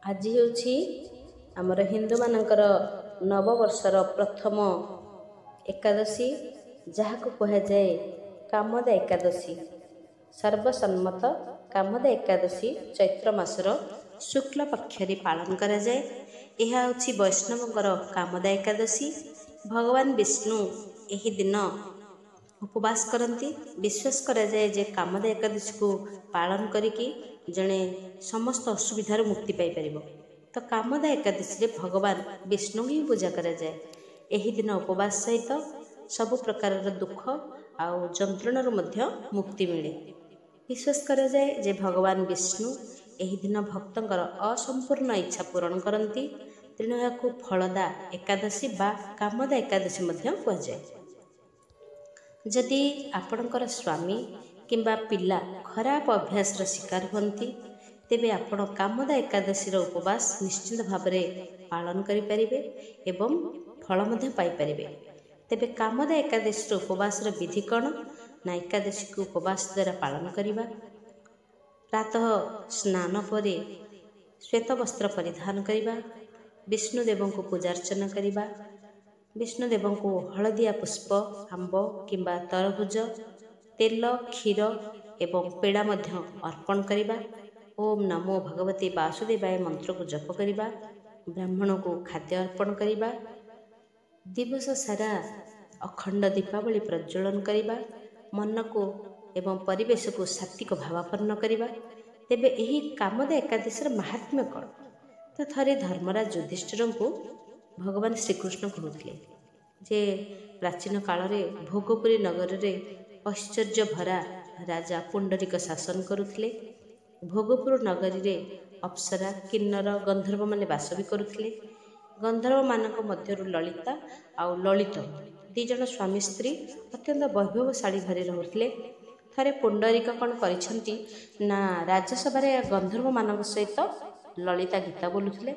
ଆଜି ହେଉଛି ଆମର ହିନ୍ଦୁମାନଙ୍କର ନବବର୍ଷର ପ୍ରଥମ ଏକାଦଶୀ, ଯାହାକୁ କୁହାଯାଏ କାମଦା ଏକାଦଶୀ। ସର୍ବସମ୍ମତ କାମଦା ଏକାଦଶୀ ଚୈତ୍ର ମାସର ଶୁକ୍ଳ ପକ୍ଷରେ ପାଳନ କରାଯାଏ। ଏହା ହେଉଛି ବୈଷ୍ଣବଙ୍କର କାମଦା ଏକାଦଶୀ। ଭଗବାନ ବିଷ୍ଣୁ ଏହି ଦିନ ଉପବାସ କରନ୍ତି। ବିଶ୍ୱାସ କରାଯାଏ ଯେ କାମଦା ଏକାଦଶୀକୁ ପାଳନ କରିକି ଜଣେ ସମସ୍ତ ଅସୁବିଧାରୁ ମୁକ୍ତି ପାଇପାରିବ। ତ କାମଦା ଏକାଦଶୀରେ ଭଗବାନ ବିଷ୍ଣୁଙ୍କୁ ହିଁ ପୂଜା କରାଯାଏ। ଏହି ଦିନ ଉପବାସ ସହିତ ସବୁ ପ୍ରକାରର ଦୁଃଖ ଆଉ ଯନ୍ତ୍ରଣାରୁ ମଧ୍ୟ ମୁକ୍ତି ମିଳେ। ବିଶ୍ୱାସ କରାଯାଏ ଯେ ଭଗବାନ ବିଷ୍ଣୁ ଏହି ଦିନ ଭକ୍ତଙ୍କର ଅସମ୍ପୂର୍ଣ୍ଣ ଇଚ୍ଛା ପୂରଣ କରନ୍ତି। ତେଣୁ ଏହାକୁ ଫଳଦା ଏକାଦଶୀ ବା କାମଦା ଏକାଦଶୀ ମଧ୍ୟ କୁହାଯାଏ। ଯଦି ଆପଣଙ୍କର ସ୍ୱାମୀ କିମ୍ବା ପିଲା ଖରାପ ଅଭ୍ୟାସର ଶିକାର ହୁଅନ୍ତି, ତେବେ ଆପଣ କାମଦା ଏକାଦଶୀର ଉପବାସ ନିଶ୍ଚିତ ଭାବରେ ପାଳନ କରିପାରିବେ ଏବଂ ଫଳ ମଧ୍ୟ ପାଇପାରିବେ। ତେବେ କାମଦା ଏକାଦଶୀର ଉପବାସର ବିଧି କ'ଣ? ନା, ଏକାଦଶୀକୁ ଉପବାସ ଦ୍ୱାରା ପାଳନ କରିବା। ପ୍ରାତଃ ସ୍ନାନ ପରେ ଶ୍ୱେତ ବସ୍ତ୍ର ପରିଧାନ କରିବା, ବିଷ୍ଣୁଦେବଙ୍କୁ ପୂଜାର୍ଚ୍ଚନା କରିବା, ବିଷ୍ଣୁଦେବଙ୍କୁ ହଳଦିଆ ପୁଷ୍ପ, ଆମ୍ବ କିମ୍ବା ତରଭୁଜ, ତେଲ, କ୍ଷୀର ଏବଂ ପେଡ଼ା ମଧ୍ୟ ଅର୍ପଣ କରିବା। ଓମ୍ ନମୋ ଭଗବତେ ବାସୁଦେବାୟ ମନ୍ତ୍ରକୁ ଜପ କରିବା, ବ୍ରାହ୍ମଣକୁ ଖାଦ୍ୟ ଅର୍ପଣ କରିବା, ଦିବସ ସାରା ଅଖଣ୍ଡ ଦୀପାବଳି ପ୍ରଜ୍ୱଳନ କରିବା, ମନକୁ ଏବଂ ପରିବେଶକୁ ସାତ୍ତ୍ୱିକ ଭାବାପନ୍ନ କରିବା। ତେବେ ଏହି କାମଦା ଏକାଦଶୀର ମାହାତ୍ମ୍ୟ କ'ଣ? ତ ଥରେ ଧର୍ମରାଜ ଯୁଧିଷ୍ଠିରଙ୍କୁ ଭଗବାନ ଶ୍ରୀକୃଷ୍ଣ କହୁଥିଲେ ଯେ ପ୍ରାଚୀନ କାଳରେ ଭୋଗପୁରୀ ନଗରରେ ଐଶ୍ୱର୍ଯ୍ୟ ଭରା ରାଜା ପୁଣ୍ଡରୀକ ଶାସନ କରୁଥିଲେ। ଭୋଗପୁର ନଗରୀରେ ଅପ୍ସରା, କିନ୍ନର, ଗନ୍ଧର୍ବମାନେ ବାସ ବି କରୁଥିଲେ। ଗନ୍ଧର୍ବମାନଙ୍କ ମଧ୍ୟରୁ ଲଳିତା ଆଉ ଲଳିତ ଦୁଇ ଜଣ ସ୍ୱାମୀ ସ୍ତ୍ରୀ ଅତ୍ୟନ୍ତ ବୈଭବଶାଳୀ ଘରେ ରହୁଥିଲେ। ଥରେ ପୁଣ୍ଡରୀକ କ'ଣ କରିଛନ୍ତି ନା, ରାଜସଭାରେ ଗନ୍ଧର୍ବମାନଙ୍କ ସହିତ ଲଳିତା ଗୀତ ବୋଲୁଥିଲେ।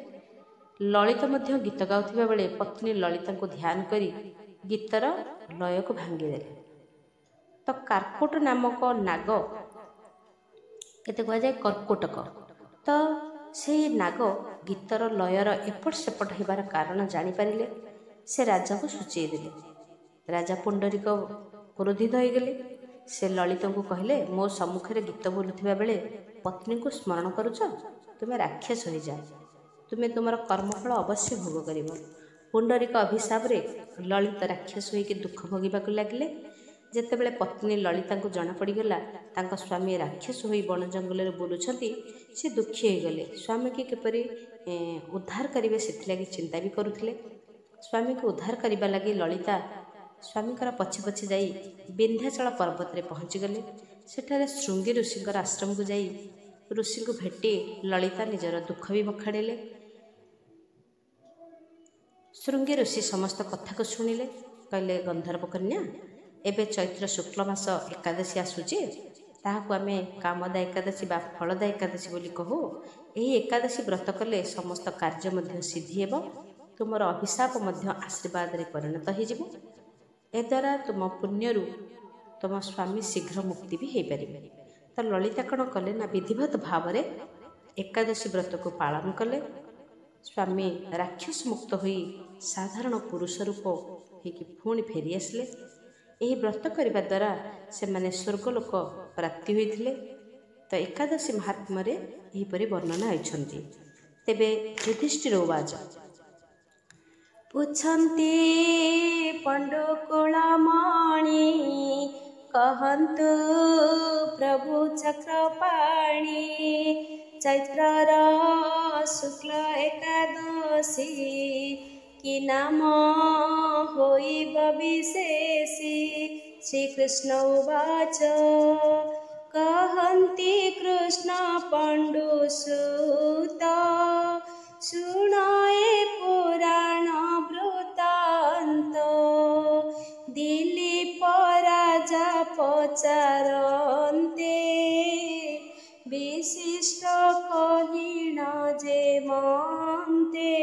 ଲଳିତ ମଧ୍ୟ ଗୀତ ଗାଉଥିବା ବେଳେ ପତ୍ନୀ ଲଳିତାଙ୍କୁ ଧ୍ୟାନ କରି ଗୀତର ଲୟକୁ ଭାଙ୍ଗିଦେଲେ। ତ କାର୍କୋଟ ନାମକ ନାଗ, କେତେ କୁହାଯାଏ କର୍କୋଟକ, ତ ସେହି ନାଗ ଗୀତର ଲୟର ଏପଟ ସେପଟ ହେବାର କାରଣ ଜାଣିପାରିଲେ। ସେ ରାଜାଙ୍କୁ ସୂଚେଇ ଦେଲେ। ରାଜା ପୁଣ୍ଡରୀକ କ୍ରୋଧିତ ହୋଇଗଲେ। ସେ ଲଳିତଙ୍କୁ କହିଲେ, ମୋ ସମ୍ମୁଖରେ ଗୀତ ବୋଲୁଥିବା ବେଳେ ପତ୍ନୀଙ୍କୁ ସ୍ମରଣ କରୁଛ? ତୁମେ ରାକ୍ଷସ ହୋଇଯାଅ, ତୁମେ ତୁମର କର୍ମଫଳ ଅବଶ୍ୟ ଭୋଗ କରିବ। ପୁଣ୍ଡରୀକ ଅଭିଶାପରେ ଲଳିତ ରାକ୍ଷସ ହୋଇକି ଦୁଃଖ ଭୋଗିବାକୁ ଲାଗିଲେ। ଯେତେବେଳେ ପତ୍ନୀ ଲଳିତାଙ୍କୁ ଜଣାପଡ଼ିଗଲା ତାଙ୍କ ସ୍ୱାମୀ ରାକ୍ଷସ ହୋଇ ବଣ ଜଙ୍ଗଲରେ ବୁଲୁଛନ୍ତି, ସେ ଦୁଃଖୀ ହୋଇଗଲେ। ସ୍ୱାମୀକି କିପରି ଉଦ୍ଧାର କରିବେ ସେଥିଲାଗି ଚିନ୍ତା ବି କରୁଥିଲେ। ସ୍ୱାମୀକୁ ଉଦ୍ଧାର କରିବା ଲାଗି ଲଳିତା ସ୍ୱାମୀଙ୍କର ପଛେ ପଛେ ଯାଇ ବିନ୍ଧ୍ୟାଚଳ ପର୍ବତରେ ପହଞ୍ଚିଗଲେ। ସେଠାରେ ଶୃଙ୍ଗୀ ଋଷିଙ୍କର ଆଶ୍ରମକୁ ଯାଇ ଋଷିଙ୍କୁ ଭେଟି ଲଳିତା ନିଜର ଦୁଃଖ ବି ବଖାଡ଼ିଲେ। ଶୃଙ୍ଗୀ ଋଷି ସମସ୍ତ କଥାକୁ ଶୁଣିଲେ। କହିଲେ, ଗନ୍ଧର୍ବ କନ୍ୟା, ଏବେ ଚୈତ୍ର ଶୁକ୍ଳ ମାସ ଏକାଦଶୀ ଆସୁଛି, ତାହାକୁ ଆମେ କାମଦା ଏକାଦଶୀ ବା ଫଳଦା ଏକାଦଶୀ ବୋଲି କହୁ। ଏହି ଏକାଦଶୀ ବ୍ରତ କଲେ ସମସ୍ତ କାର୍ଯ୍ୟ ମଧ୍ୟ ସିଦ୍ଧି ହେବ, ତୁମର ଅଭିଶାପ ମଧ୍ୟ ଆଶୀର୍ବାଦରେ ପରିଣତ ହୋଇଯିବ। ଏଦ୍ୱାରା ତୁମ ପୁଣ୍ୟରୁ ତୁମ ସ୍ୱାମୀ ଶୀଘ୍ର ମୁକ୍ତି ବି ହୋଇପାରିବେ। ତ ଲଳିତା କ'ଣ କଲେ ନା, ବିଧିବଦ୍ଧ ଭାବରେ ଏକାଦଶୀ ବ୍ରତକୁ ପାଳନ କଲେ। ସ୍ୱାମୀ ରାକ୍ଷସ ମୁକ୍ତ ହୋଇ ସାଧାରଣ ପୁରୁଷ ରୂପ ହୋଇକି ପୁଣି ଫେରିଆସିଲେ। ଏହି ବ୍ରତ କରିବା ଦ୍ୱାରା ସେମାନେ ସ୍ୱର୍ଗଲୋକ ପ୍ରାପ୍ତି ହୋଇଥିଲେ। ତ ଏକାଦଶୀ ମହାତ୍ମ୍ୟରେ ଏହିପରି ବର୍ଣ୍ଣନା ହୋଇଛନ୍ତି। ତେବେ ଯୁଧିଷ୍ଠିର ଉବାଚ, ପୁଛନ୍ତି ପଣ୍ଡୁକୁଳମଣି, କହନ୍ତୁ ପ୍ରଭୁ ଚକ୍ରପାଣି, ଚୈତ୍ରର ଶୁକ୍ଳ ଏକାଦଶୀ କି ନାମ ହୋଇବ ବିଶେଷୀ। ଶ୍ରୀକୃଷ୍ଣ ଉବାଚ, କହନ୍ତି କୃଷ୍ଣ ପଣ୍ଡୁସୁତ, ଶୁଣ ଏ ପୁରାଣ ବୃତ୍ତାନ୍ତ। ଦିଲୀପ ରାଜା ପଚାରନ୍ତେ, ବିଶିଷ୍ଟ କହିଣ ଯେ ମନ୍ତେ।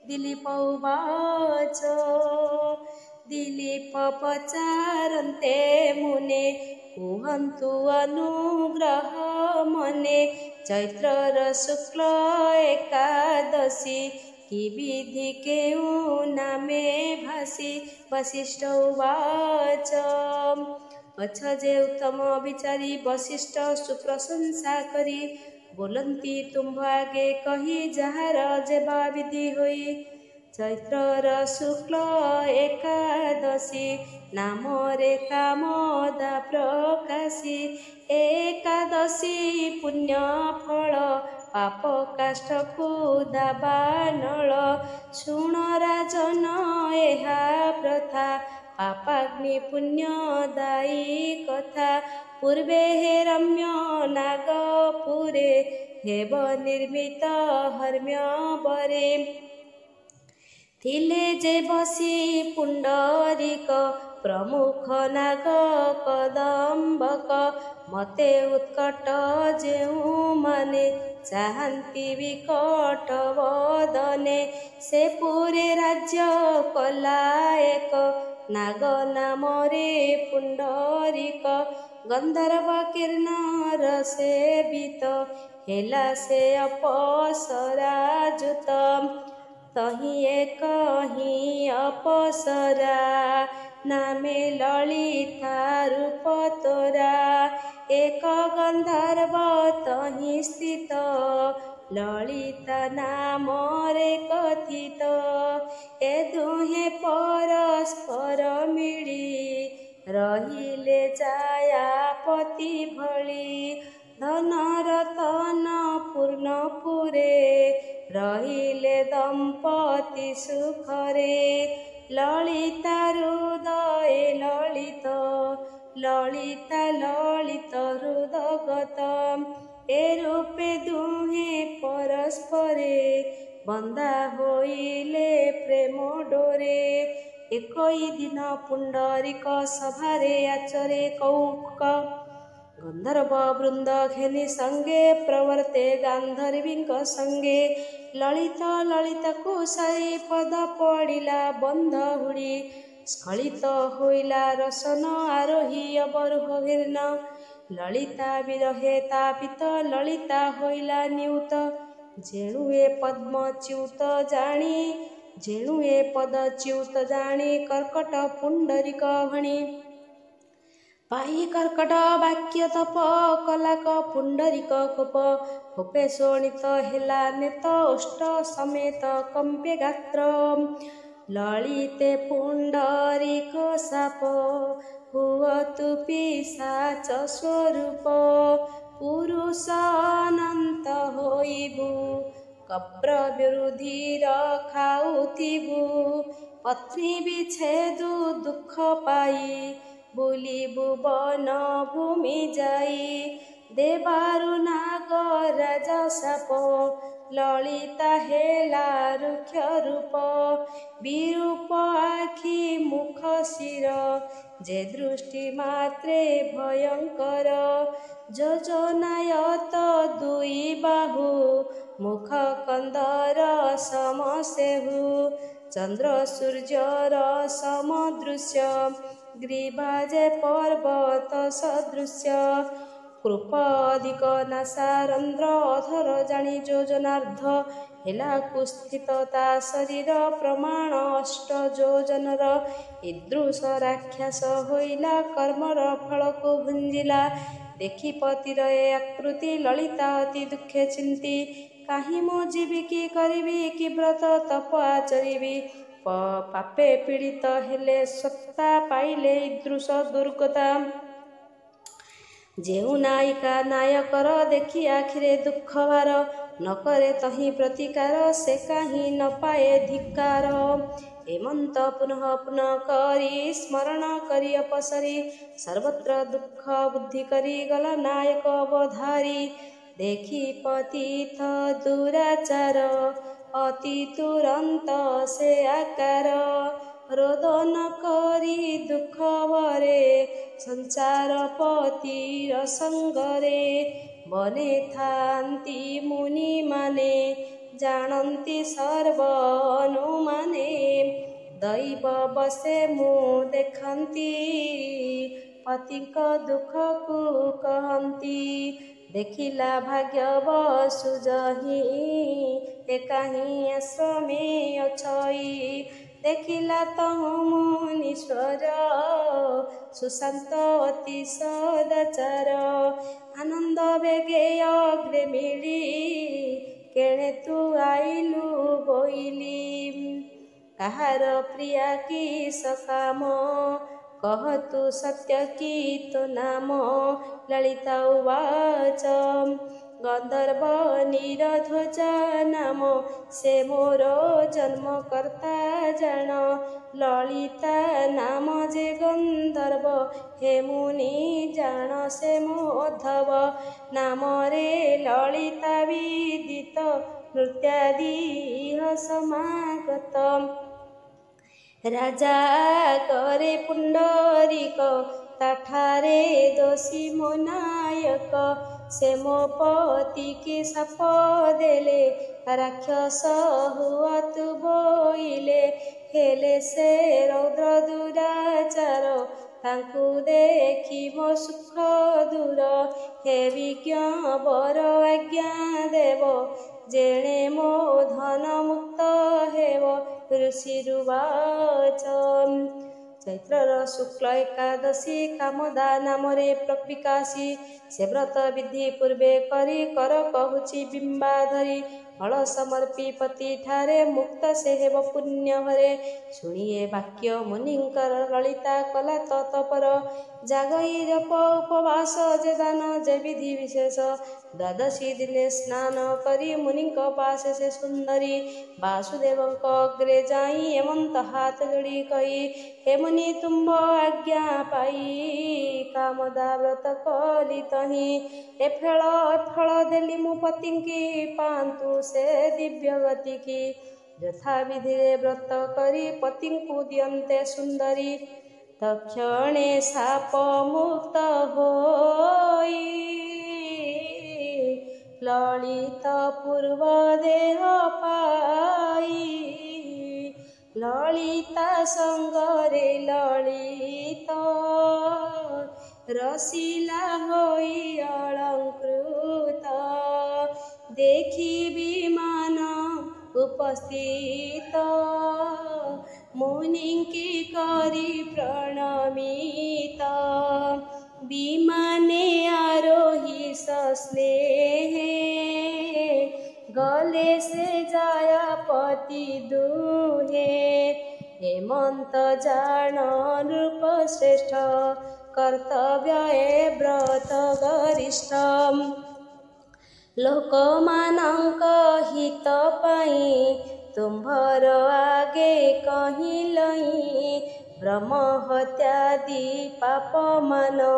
ଦିଲୀପ ଉବାଚ, ଦିଲୀପ ପଚାରନ୍ତେ ମୁନେ, କୁହନ୍ତୁ ଅନୁଗ୍ରହ ମନେ। ଚୈତ୍ରର ଶୁକ୍ଳ ଏକାଦଶୀ କି ବିଧି କେଉଁ ନାମେ ଭାସି ବଶିଷ୍ଠ ଉବାଚ। ଅଛ ଯେ ଉତ୍ତମ ବିଚାରୀ ବଶିଷ୍ଠ ସୁପ୍ରଶଂସା କରି ବୋଲନ୍ତି ତୁମ୍ଭ ଆଗେ କହି ଯାହାର ଯେବା ବିଧି ହୋଇ। ଚୈତ୍ରର ଶୁକ୍ଳ ଏକାଦଶୀ ନାମରେ କାମଦା ପ୍ରକାଶୀ ଏକାଦଶୀ ପୁଣ୍ୟ ଫଳ ପାପ କାଷ୍ଠକୁ ଦାବାନଳ। ଶୁଣ ରାଜନ ଏହା ପ୍ରଥା ପାପାଗ୍ନି ପୁଣ୍ୟ ଦାୟୀ କଥା। ପୂର୍ବେ ହେ ରମ୍ୟ ନାଗପୁରେ ହେବ ନିର୍ମିତ ହର୍ମ୍ୟ ବରେ। ଥିଲେ ଯେ ବସି ପୁଣ୍ଡରିକ ପ୍ରମୁଖ ନାଗ କଦମ୍ବକ। ମତେ ଉତ୍କଟ ଯେଉଁମାନେ ଚାହାନ୍ତି ବିକଟ ବଦନେ। ସେ ପୁରେ ରାଜ୍ୟ କଲା ଏକ ନାଗ ନାମରେ ପୁଣ୍ଡରିକ। ଗନ୍ଧର୍ବ କିନ୍ନର ସେବିତ ହେଲା ସେ ଅପସରାଯୁତ। ତହିଁ ଏକ ହିଁ ଅପସରା ନାମେ ଲଳିତା ରୂପ ତୋରା। ଏକ ଗନ୍ଧର୍ବ ତହିଁ ସ୍ଥିତ ଲଳିତା ନାମରେ କଥିତ। ଏ ଦୁହେଁ ପରସ୍ପର ମିଳି ରହିଲେ ଜାୟାପତି ଭଳି। ଧନ ରତନ ପୂର୍ଣ୍ଣପୁରେ ରହିଲେ ଦମ୍ପତି ସୁଖରେ। ଲଳିତା ହୃଦୟ ଲଳିତ ଲଳିତା ଲଳିତ ହୃଦଗତ। ଏ ରୂପେ ଦୁହେଁ ପରସ୍ପରେ ବନ୍ଧା ହୋଇଲେ ପ୍ରେମ ଡୋରେ। ଏକଇ ଦିନ ପୁଣ୍ଡରିକ ସଭାରେ ଆଚରେ କୌକ। ଗନ୍ଧର୍ବ ବୃନ୍ଦ ଘେନି ସଙ୍ଗେ ପ୍ରବର୍ତ୍ତେ ଗାନ୍ଧର୍ବୀଙ୍କ ସଙ୍ଗେ। ଲଳିତ ଲଳିତାକୁ ସାରି ପଦ ପଡ଼ିଲା ବନ୍ଧ ହୁଡ଼ି। ସ୍ଖଳିତ ହୋଇଲା ରସନ ଆରୋହୀ ଅବରୋହ ଘେର୍ଣ୍ଣ। ଲଳିତା ବିରହେ ତାପିତ ଲଳିତା ହୋଇଲା ନିୟୁତ। ଯେଣୁ ଏ ପଦ୍ମ ଚ୍ୟୁତ ଜାଣି ଯେଣୁ ଏ ପଦ ଚ୍ୟୁତ ଜାଣି କର୍କଟ ପୁଣ୍ଡରିକ ଭଣି। ପାଇ କର୍କଟ ବାକ୍ୟ ତପ କଲାକ ପୁଣ୍ଡରିକ କୋପ। କୋପେ ଶୋଣିତ ହେଲା ନେତ ଓଷ୍ଠ ସମେତ କମ୍ପେ ଗାତ୍ର। ଲଳିତେ ପୁଣ୍ଡରିକ ଶାପ ହୁଅତୁ ପିଶାଚ ସ୍ୱରୂପ। ପୁରୁଷ ଅନନ୍ତ ହୋଇବୁ କପ୍ର ବିରୁଧିର ଖାଉଥିବୁ। ପତ୍ନୀ ବିଚ୍ଛେଦୁ ଦୁଃଖ ପାଇ ବୁଲିବୁ ବନ ଭୂମି ଯାଇ। ଦେବାରୁ ନାଗ ରାଜ ଶାପ ଲଳିତା ହେଲା ରୁକ୍ଷ ରୂପ। ବିରୂପ ଆଖି ମୁଖ ଶିର ଯେ ଦୃଷ୍ଟି ମାତ୍ରେ ଭୟଙ୍କର। ଯୋଜନାୟତ ଦୁଇ ବାହୁ ମୁଖ କନ୍ଦର ସମସେହୁ। ଚନ୍ଦ୍ର ସୂର୍ଯ୍ୟର ସମଦୃଶ୍ୟ ଗ୍ରୀବା ଯେ ପର୍ବତ ସଦୃଶ୍ୟ। କୃପ ଅଧିକ ନାସାରନ୍ଧ୍ର ଅଧର ଜାଣି ଯୋଜନାର୍ଦ୍ଧ। ହେଲା କୁସ୍ଥିତ ତା ଶରୀର ପ୍ରମାଣ ଅଷ୍ଟ ଯୋଜନର। ଇଦୃଶ ରାକ୍ଷସ ହୋଇଲା କର୍ମର ଫଳକୁ ଭୁଞ୍ଜିଲା। ଦେଖି ପତିର ଏ ଆକୃତି ଲଳିତା ଅତି ଦୁଃଖେ ଚିନ୍ତି। କାହିଁ ମୁଁ ଯିବି କି କରିବି କି ବ୍ରତ ତପ ଆଚରିବି। ପାପେ ପୀଡ଼ିତ ହେଲେ ସତ୍ତା ପାଇଲେ ଇଦୃଶ ଦୁର୍ଗତା। ଯେଉଁ ନାୟିକା ନାୟକର ଦେଖି ଆଖିରେ ଦୁଃଖ ଭାର। ନ କରେ ତହିଁ ପ୍ରତିକାର ସେ କାହିଁ ନ ପାଏ ଧିକ୍କାର। ଏମନ୍ତ ପୁନଃ ପୁନଃ କରି ସ୍ମରଣ କରି ଅପସରି। ସର୍ବତ୍ର ଦୁଃଖ ବୁଦ୍ଧି କରି ଗଲା ନାୟକ ଅବଧାରି। ଦେଖି ପତିତ ଦୁରାଚାର ଅତି ତୁରନ୍ତ ସେ ଆକାର। ରୋଦନ କରି ଦୁଃଖ ଭରେ ସଂସାର ପତିର ସଙ୍ଗରେ। ବନେ ଥାନ୍ତି ମୁନିମାନେ ଜାଣନ୍ତି ସର୍ବ ଅନୁମାନେ। ଦୈବ ବସେ ମୁଁ ଦେଖନ୍ତି ପତିଙ୍କ ଦୁଃଖକୁ କହନ୍ତି। ଦେଖିଲା ଭାଗ୍ୟ ବସୁ ଯହିଁ ଏକାହିଁ ଆଶ୍ରମେ ଅଛଇ ଦେଖିଲା ତହୁଁ ମୁନୀଶ୍ୱର ସୁଶାନ୍ତ ଅତି ସଦାଚାର ଆନନ୍ଦ ବେଗେ ଅଗ୍ରେ ମିଳି କେଣେ ତୁ ଆଇଲୁ ବୋଇଲି କାହାର ପ୍ରିୟା କି ସକାମ କହ ତୁ ସତ୍ୟ କି ତୋ ନାମ ଲଳିତା ଉବାଚ ଗନ୍ଧର୍ବ ନିରଧ୍ୱଜ ନାମ ସେ ମୋର ଜନ୍ମକର୍ତ୍ତା ଜାଣ ଲଳିତା ନାମ ଯେ ଗନ୍ଧର୍ବ ହେ ମୁନି ଜାଣ ସେ ମୋଧବ ନାମରେ ଲଳିତା ବିଦିତ ନୃତ୍ୟାଦି ସମାଗତ ରାଜା କରେ ପୁଣ୍ଡରିକ ତାଠାରେ ଦୋଷୀ ମୋ ନାୟକ ସେ ମୋ ପତିକି ସାପ ଦେଲେ ରାକ୍ଷସ ହୁଅ ତୁ ବୋଇଲେ ହେଲେ ସେ ରୌଦ୍ର ଦୁରାଚାର ତାଙ୍କୁ ଦେଖି ମୋ ସୁଖ ଦୂର ହେ ବିଜ୍ଞ ବର ଆଜ୍ଞା ଦେବ ଯେଣେ ମୋ ଧନ ମୁକ୍ତ ହେବ ଋଷିରୁବାଚ ଚୈତ୍ରର ଶୁକ୍ଳ ଏକାଦଶୀ କାମଦା ନାମରେ ପ୍ରବିକାଶୀ ସେ ବ୍ରତ ବିଧି ପୂର୍ବେ କରି କର କହୁଛି ବିମ୍ବାଧରି ଫଳ ସମର୍ପି ପତି ଠାରେ ମୁକ୍ତ ସେ ହେବ ପୁଣ୍ୟ ଭରେ ଶୁଣିଏ ବାକ୍ୟ ମୁନିଙ୍କର ଲଳିତା କଲା ତତପର ଜାଗଇ ଜପ ଉପବାସ ଯେ ଦାନ ଯେ ବିଧି ବିଶେଷ ଦ୍ୱାଦଶୀ ଦିନେ ସ୍ନାନ କରି ମୁନିଙ୍କ ପାଶେ ସେ ସୁନ୍ଦରୀ ବାସୁଦେବଙ୍କ ଅଗ୍ରେ ଯାଇ ଏମନ୍ତ ହାତ ଯୋଡ଼ି କହି ହେ ମୁନି ତୁମ୍ଭ ଆଜ୍ଞା ପାଇ କାମଦା ବ୍ରତ କଲି ତହିଁ ଏ ଫଳ ଦେଲି ମୁଁ ପତିଙ୍କି ପାଆନ୍ତୁ ସେ ଦିବ୍ୟ ଗତିକି ଯଥାବିଧିରେ ବ୍ରତ କରି ପତିଙ୍କୁ ଦିଅନ୍ତେ ସୁନ୍ଦରୀ ତକ୍ଷଣେ ସାପ ମୁକ୍ତ ହୋଇ ଲଳିତ ପୂର୍ବ ଦେହ ପାଇ ଲଳିତା ସଙ୍ଗରେ ଲଳିତ ରସିଲା ହୋଇ ଅଳଙ୍କୃତ ଦେଖି ବିମାନ ଉପସ୍ଥିତ ମୁନିଙ୍କି କରି ପ୍ରଣମିତ ବିମାନେ ଆରୋହି ସସ୍ନେହେ ଗଲେ ସେ ଯାୟାପତି ଦୁହେଁ ହେମନ୍ତ ଜାଣ ନୃପ ଶ୍ରେଷ୍ଠ କର୍ତ୍ତବ୍ୟ ଏ ବ୍ରତ ଗରିଷ୍ଠ ଲୋକମାନଙ୍କ ହିତ ପାଇଁ ତୁମ୍ଭର ଆଗେ କହିଲଇଁ ବ୍ରହ୍ମ ହତ୍ୟାଦି ପାପ ମାନ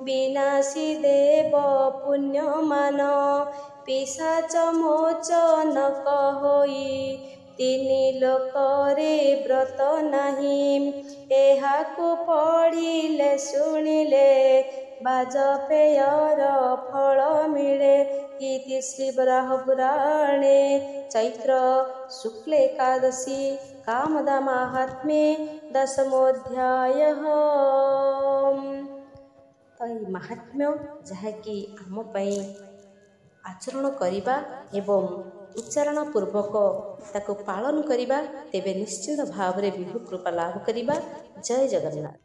ବିନାଶୀ ଦେବ ପୁଣ୍ୟମାନ ପିଶାଚ ମୋଚନକ ହୋଇ ତିନି ଲୋକରେ ବ୍ରତ ନାହିଁ ଏହାକୁ ପଢ଼ିଲେ ଶୁଣିଲେ ବାଜପେୟର ଫଳ ମିଳେ ଇତି ଶ୍ରୀ ବରାହ ପୁରାଣେ ଚୈତ୍ର ଶୁକ୍ଲ ଏକାଦଶୀ କାମଦା ମାହାତ୍ମ୍ୟେ ଦଶମୋଧ୍ୟାୟ। ତ ଏହି ମାହାତ୍ମ୍ୟ ଯାହାକି ଆମ ପାଇଁ ଆଚରଣ କରିବା ଏବଂ ଉଚ୍ଚାରଣ ପୂର୍ବକ ତାକୁ ପାଳନ କରିବା ତେବେ ନିଶ୍ଚିତ ଭାବରେ ବିଭୁ କୃପା ଲାଭ କରିବା। ଜୟ ଜଗନ୍ନାଥ।